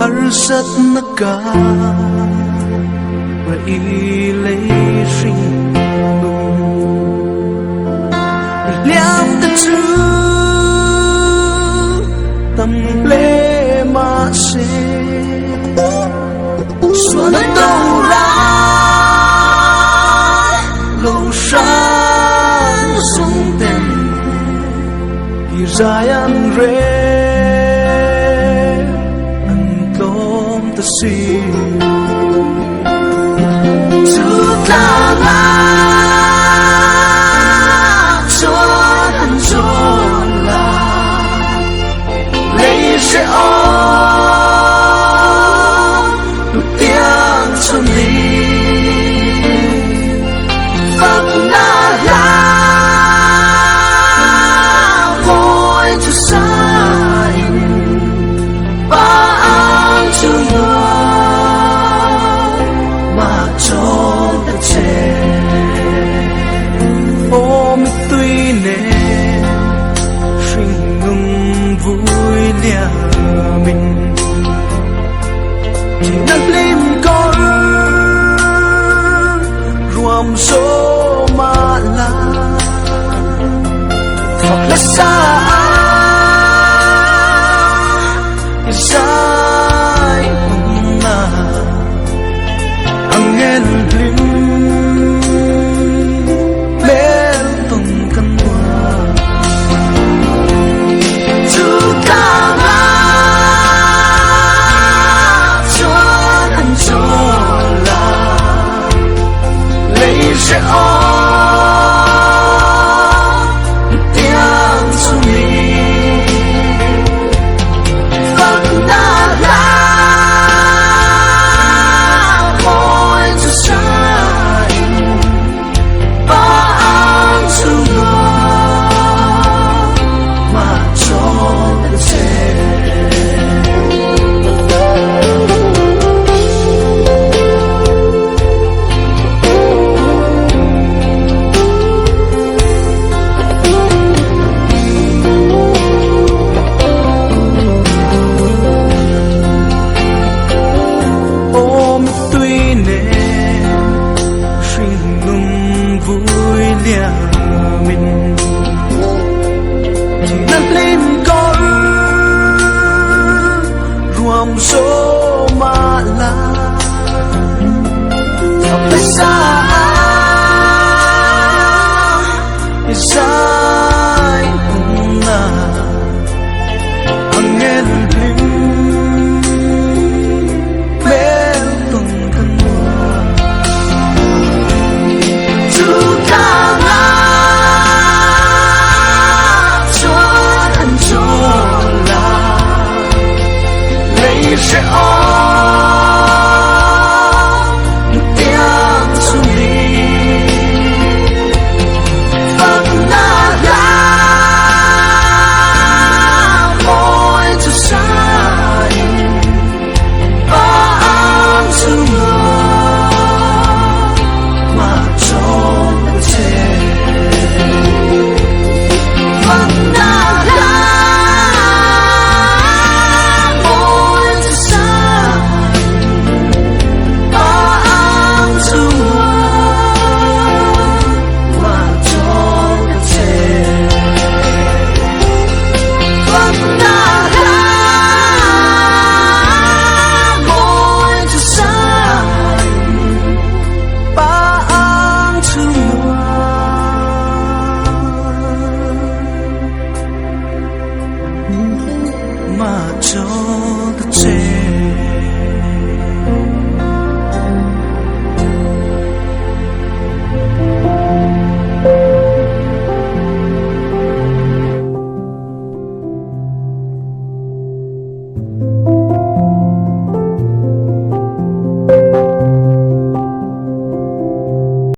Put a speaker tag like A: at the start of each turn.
A: arsat naka wa ilay ring liam ta chu tâm lê ma se xuân đâu ra lâu sáng sung tên kỳ dài ăn rê see to la la chuan han chuan la lấy sẽ ôm nụ tiếng cho đi phật na la vui cho sai ba anh cho mình chỉ nâng lên con ruộng số mà là hoặc là xa dài mà anh nghe linh bên từng căn hoa chú ta sẽ ôm tiếng cho mình phật na la vui cho sai ba anh cho nó mà cho anh mình chỉ nâng lên con ruộng số mà là học lấy xa dài cũng là anh nghe linh bên từng căn hoa chúng ta sẽ ôm